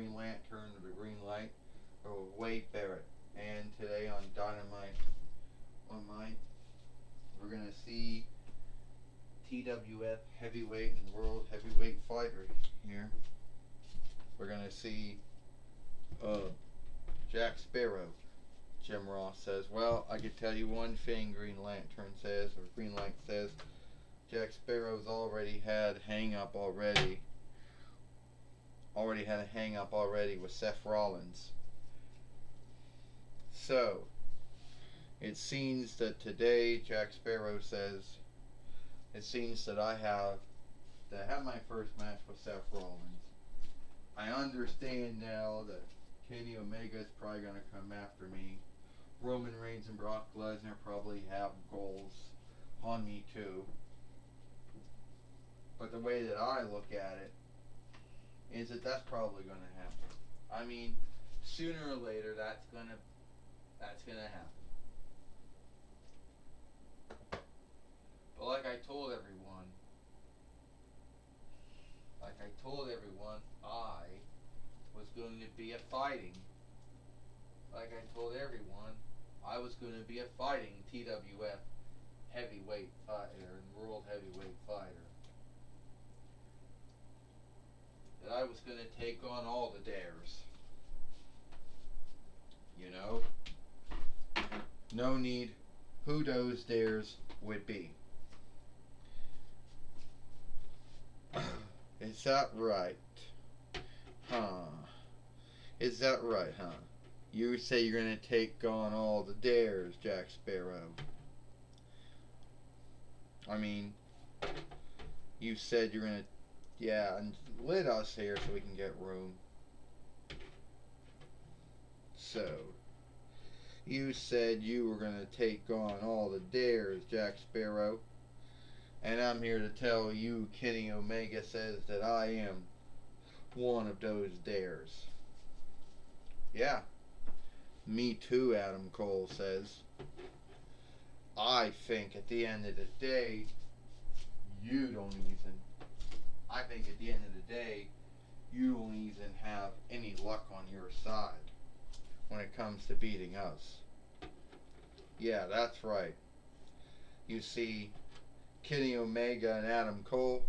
Green Lantern or the Green Light or Wade Barrett. And today on Dynamite online, we're gonna see TWF heavyweight and world heavyweight fighter here. We're gonna see Jack Sparrow. Jim Ross says, well, I could tell you one thing, Green Lantern says, or Green Light says, Jack Sparrow's already had a hang up already with Seth Rollins. So, it seems that today, Jack Sparrow says, it seems that I have my first match with Seth Rollins. I understand now that Kenny Omega is probably going to come after me. Roman Reigns and Brock Lesnar probably have goals on me too. But the way that I look at it is that that's probably going to happen. I mean, sooner or later that's going to happen. But like I told everyone, I was going to be a fighting. Like I told everyone, I was going to be a fighting TWF heavyweight fighter and world heavyweight fighter. That I was going to take on all the dares. You know? No need who those dares would be. Is that right? Huh. Is that right, huh? You say you're going to take on all the dares, Jack Sparrow. I mean, you said you're going to... Yeah, and let us here so we can get room. So, you said you were going to take on all the dares, Jack Sparrow. And I'm here to tell you, Kenny Omega says that I am one of those dares. Yeah. Me too, Adam Cole says. I think at the end of the day, you don't even... I think at the end of the day, you won't even have any luck on your side when it comes to beating us. Yeah, that's right. You see, Kenny Omega and Adam Cole,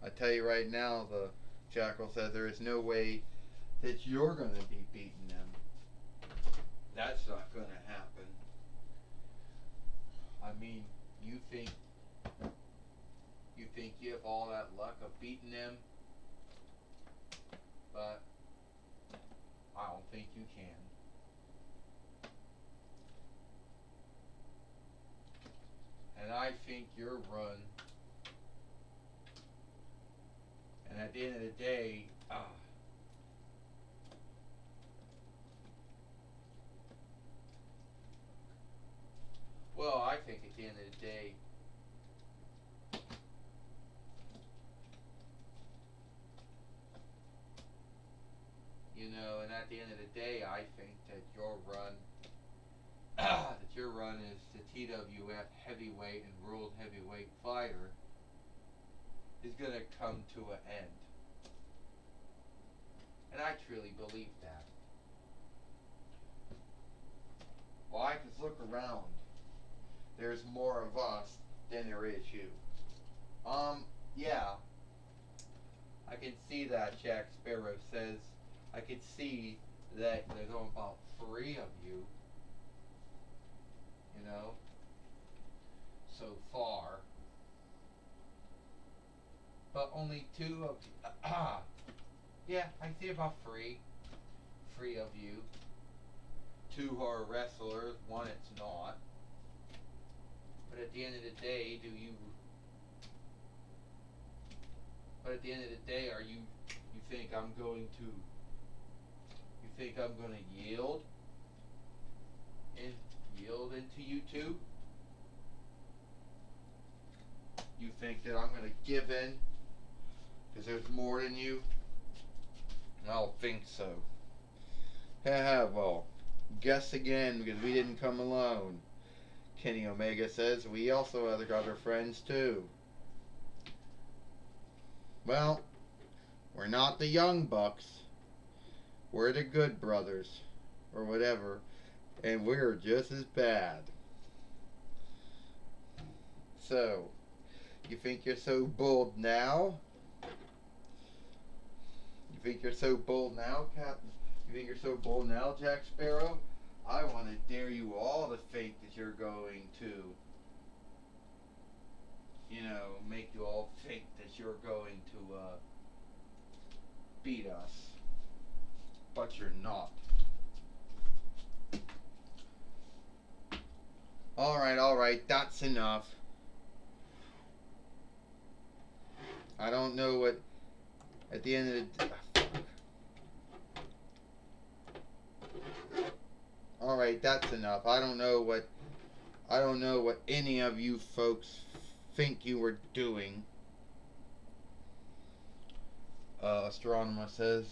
I tell you right now, the Jackal said there is no way that you're going to be beating them. That's not going to happen. I mean, you think you have all that luck of beating them, but I don't think you can. And I think your run, and at the end of the day, well, I think at the end of the day, you know, and at the end of the day, I think that your run, is the TWF heavyweight and world heavyweight fighter is going to come to an end. And I truly believe that. Why? Because look around. There's more of us than there is you. Yeah. I can see that, Jack Sparrow says. I can see that there's only about 3 of you. You know? So far. But only 2 of you. Yeah, I see about 3. 3 of you. 2 are wrestlers, 1 it's not. But at the end of the day, are you think I'm going to yield into you 2? You think that I'm going to give in because there's more than you? I don't think so. Well, guess again because we didn't come alone. Kenny Omega says we also have other friends too. Well, we're not the Young Bucks. We're the good brothers, or whatever, and we're just as bad. So, you think you're so bold now? You think you're so bold now, Captain? You think you're so bold now, Jack Sparrow? I want to dare you all to think that you're going to, make you all think that you're going to beat us. But you're not. Alright, that's enough. I don't know what, at the end of the Alright, that's enough. I don't know what any of you folks think you were doing. Astronomer says.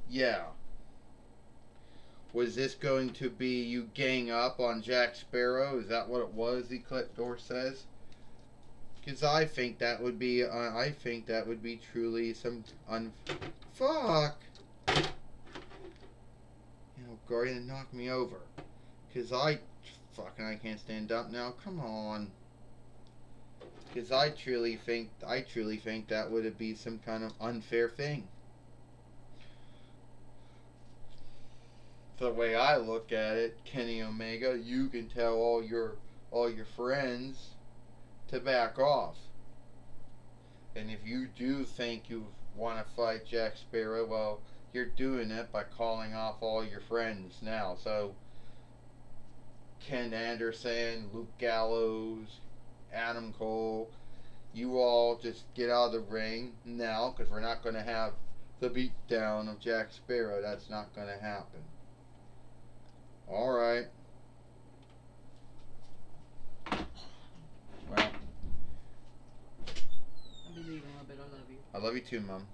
Yeah. Was this going to be you gang up on Jack Sparrow? Is that what it was? Ecliptor says. Because I think that would be truly some fuck. You're gonna knock me over. Because I can't stand up now. Come on. Because I truly think that would be some kind of unfair thing. The way I look at it, Kenny Omega, you can tell all your friends to back off. And if you do think you want to fight Jack Sparrow, well, you're doing it by calling off all your friends now. So, Ken Anderson, Luke Gallows, Adam Cole, you all just get out of the ring now, because we're not going to have the beatdown of Jack Sparrow. That's not going to happen. Alright. Well, I'll be leaving a little bit. I love you. I love you too, Mom.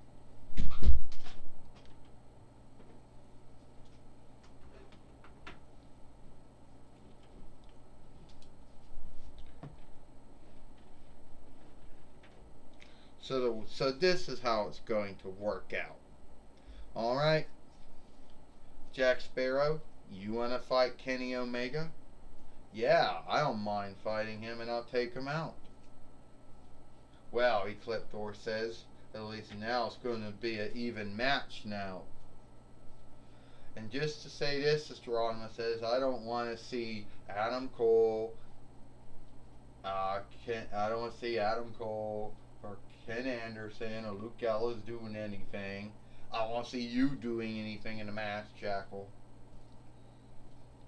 So this is how it's going to work out. Alright? Jack Sparrow, you want to fight Kenny Omega? Yeah, I don't mind fighting him, and I'll take him out. Well, Ecliptor says, at least now it's going to be an even match now. And just to say this, Astronomer says, I don't want to see Adam Cole. I don't want to see Adam Cole or Ken Anderson or Luke Gallows doing anything. I want to see you doing anything in the match, Jackal.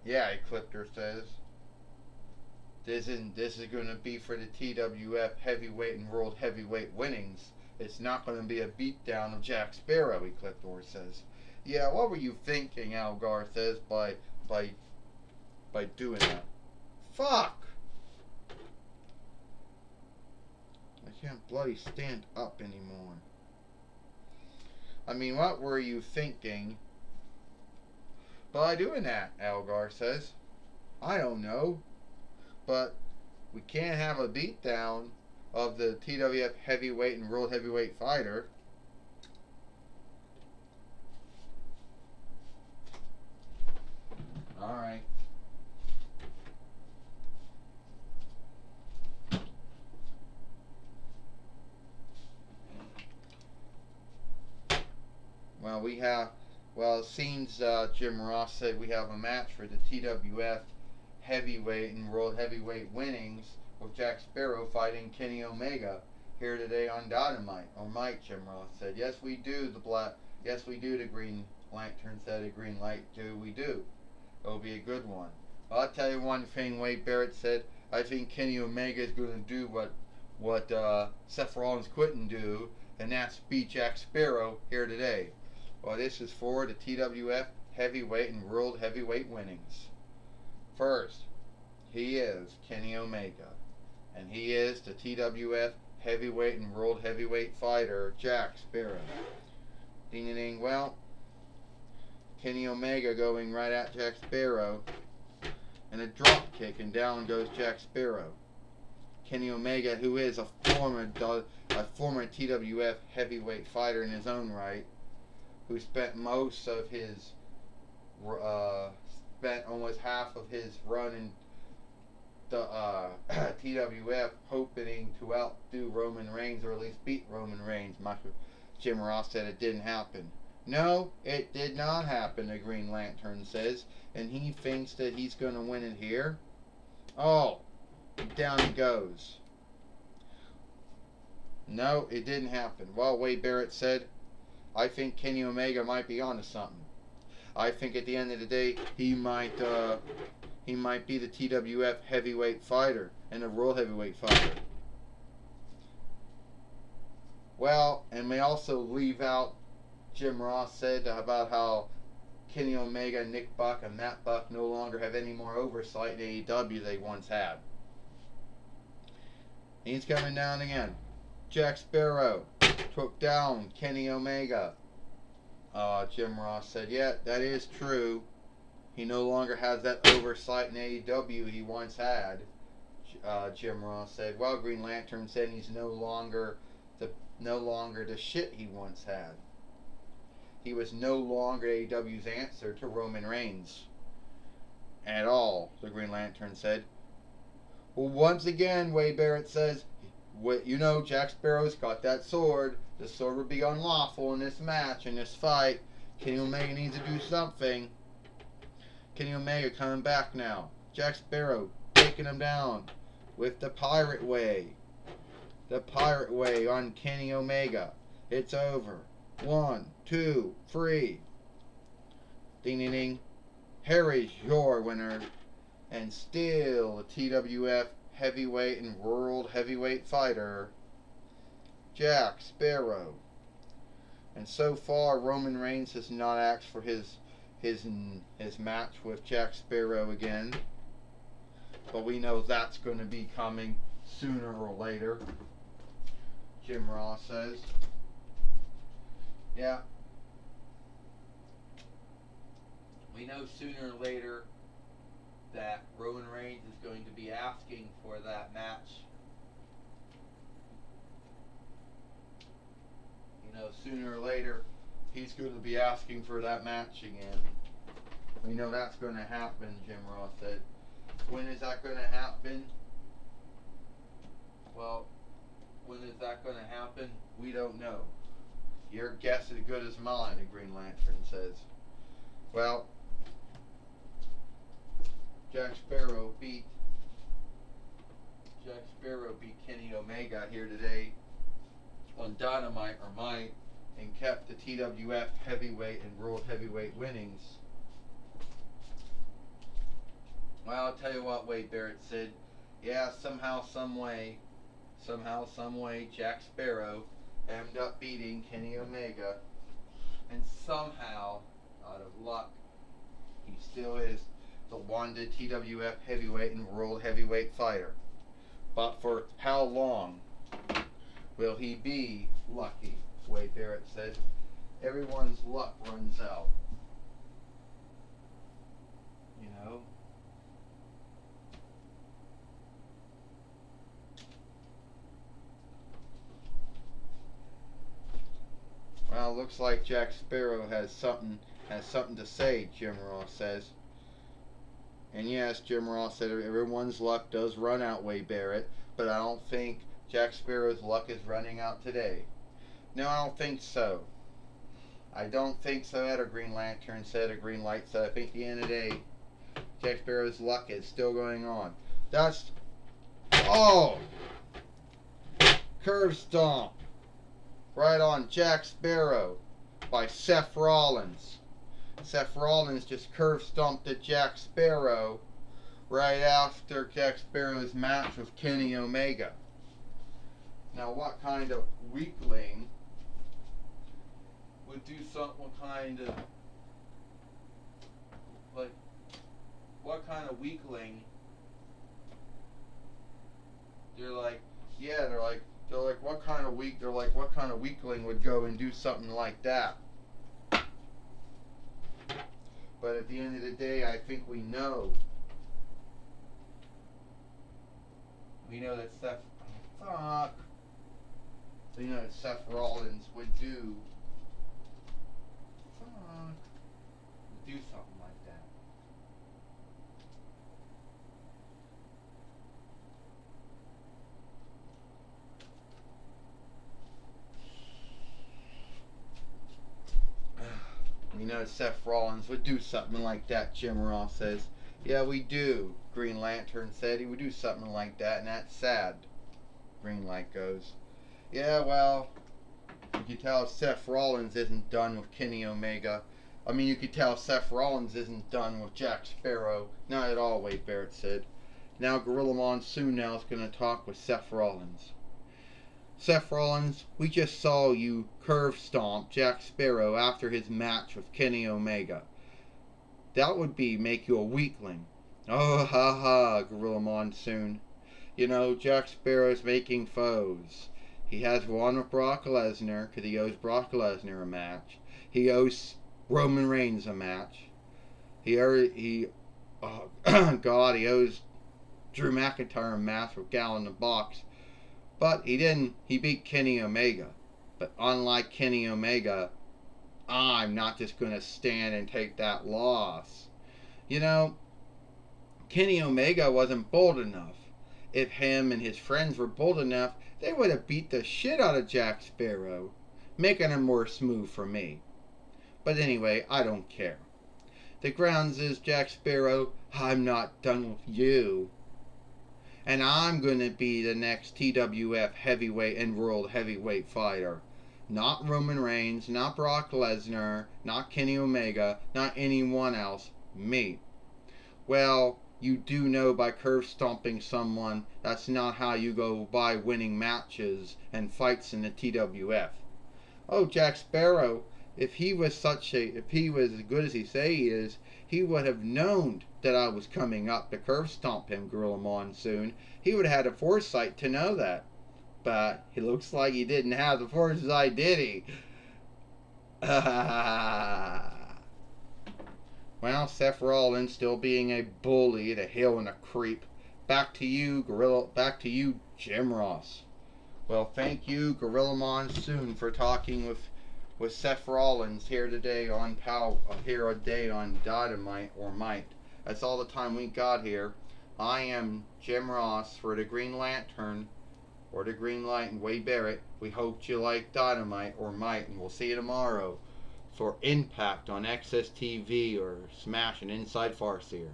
Yeah, Ecliptor says. This is going to be for the TWF Heavyweight and World Heavyweight winnings. It's not going to be a beatdown of Jack Sparrow, Ecliptor says. Yeah, what were you thinking, Algar says, by doing that? Fuck! I can't bloody stand up anymore. I mean, what were you thinking by doing that, Algar says? I don't know. But we can't have a beatdown of the TWF Heavyweight and World Heavyweight fighter. Alright. Well, it seems Jim Ross said we have a match for the TWF Heavyweight and World Heavyweight winnings with Jack Sparrow fighting Kenny Omega here today on Dynamite. Or Mike, Jim Ross said. Yes, we do. The Green Lantern said a green light. We do. It'll be a good one. Well, I'll tell you one thing. Wade Barrett said. I think Kenny Omega is going to do what Seth Rollins couldn't do, and that's beat Jack Sparrow here today. Well, this is for the TWF Heavyweight and World Heavyweight winnings. First, he is Kenny Omega, and he is the TWF Heavyweight and World Heavyweight fighter, Jack Sparrow. Ding ding ding. Well, Kenny Omega going right at Jack Sparrow, and a drop kick, and down goes Jack Sparrow. Kenny Omega, who is a former TWF Heavyweight fighter in his own right, who spent most of his, spent almost half of his run in the TWF hoping to outdo Roman Reigns or at least beat Roman Reigns. Jim Ross said it didn't happen. No, it did not happen, the Green Lantern says, and he thinks that he's going to win it here. Oh, down he goes. No, it didn't happen. Well, Wade Barrett said, I think Kenny Omega might be onto something. I think at the end of the day, he might be the TWF heavyweight fighter and the World Heavyweight fighter. Well, and may also leave out, Jim Ross said about how Kenny Omega, Nick Buck, and Matt Buck no longer have any more oversight in AEW they once had. He's coming down again. Jack Sparrow took down Kenny Omega. Jim Ross said, yeah, that is true. He no longer has that oversight in AEW he once had. Jim Ross said, well, Green Lantern said he's no longer the shit he once had. He was no longer AEW's answer to Roman Reigns. At all, the Green Lantern said. Well, once again, Wade Barrett says, Jack Sparrow's got that sword. The sword would be unlawful in this match, in this fight. Kenny Omega needs to do something. Kenny Omega coming back now. Jack Sparrow taking him down with the Pirate Way. The Pirate Way on Kenny Omega. It's over. 1, 2, 3. Ding ding ding. Here is your winner. And still a TWF heavyweight and world heavyweight fighter, Jack Sparrow. And so far, Roman Reigns has not asked for his match with Jack Sparrow again. But we know that's going to be coming sooner or later. Jim Ross says. Yeah. We know sooner or later that Roman Reigns is going to be asking for that match. Sooner or later, he's going to be asking for that match again. We know that's going to happen, Jim Ross said. When is that going to happen? Well, when is that going to happen? We don't know. Your guess is as good as mine, the Green Lantern says. Well, Jack Sparrow beat Kenny Omega here today on Dynamite and kept the TWF heavyweight and world heavyweight winnings. Well, I'll tell you what, Wade Barrett said. Yeah, somehow, some way, Jack Sparrow ended up beating Kenny Omega, and somehow, out of luck, he still is the wanted TWF heavyweight and world heavyweight fighter. But for how long will he be lucky? Wade Barrett said. Everyone's luck runs out. Well, looks like Jack Sparrow has something to say, Jim Ross says. And yes, Jim Ross said everyone's luck does run out, Wade Barrett, but I don't think Jack Sparrow's luck is running out today. No, I don't think so. I don't think so, at a Green Lantern said, a Green Light said. I think at the end of the day, Jack Sparrow's luck is still going on. Curve stomp. Right on Jack Sparrow by Seth Rollins. Seth Rollins just curve stomped at Jack Sparrow right after Jack Sparrow's match with Kenny Omega. Now, what kind of weakling would do something what kind of weakling? They're like, what kind of weakling would go and do something like that? But at the end of the day, I think we know that Seth Rollins would do You know, Seth Rollins would do something like that, Jim Ross says. Yeah, we do, Green Lantern said. He would do something like that, and that's sad. Green Light goes, yeah, well, you can tell Seth Rollins isn't done with Kenny Omega. I mean, you could tell Seth Rollins isn't done with Jack Sparrow. Not at all, Wade Barrett said. Now Gorilla Monsoon now is going to talk with Seth Rollins. Seth Rollins, we just saw you curve stomp Jack Sparrow after his match with Kenny Omega. That would be make you a weakling. Oh, ha ha, Gorilla Monsoon. You know, Jack Sparrow's making foes. He has one with Brock Lesnar because he owes Brock Lesnar a match. He owes Roman Reigns a match. Oh, God, he owes Drew McIntyre a match with Gal in the Box. But he didn't. He beat Kenny Omega. But unlike Kenny Omega, I'm not just going to stand and take that loss. You know, Kenny Omega wasn't bold enough. If him and his friends were bold enough, they would have beat the shit out of Jack Sparrow, making him more smooth for me. But anyway, I don't care. The grounds is, Jack Sparrow, I'm not done with you. And I'm going to be the next TWF heavyweight and world heavyweight fighter. Not Roman Reigns, not Brock Lesnar, not Kenny Omega, not anyone else. Me. Well, you do know by curve stomping someone, that's not how you go by winning matches and fights in the TWF. Oh, Jack Sparrow, if he was as good as he say he is, he would have known that I was coming up to curve stomp him, Gorilla Monsoon. He would have had a foresight to know that. But he looks like he didn't have the foresight, did he? Well, Seth Rollins still being a bully, a heel, and a creep. Back to you, Jim Ross. Well, thank you, Gorilla Monsoon, for talking with Seth Rollins here today on Dynamite or Might. That's all the time we got here. I am Jim Ross for the Green Lantern or the Green Light and Wade Barrett. We hope you like Dynamite or Might, and we'll see you tomorrow for Impact on XSTV or Smash and Inside Farseer.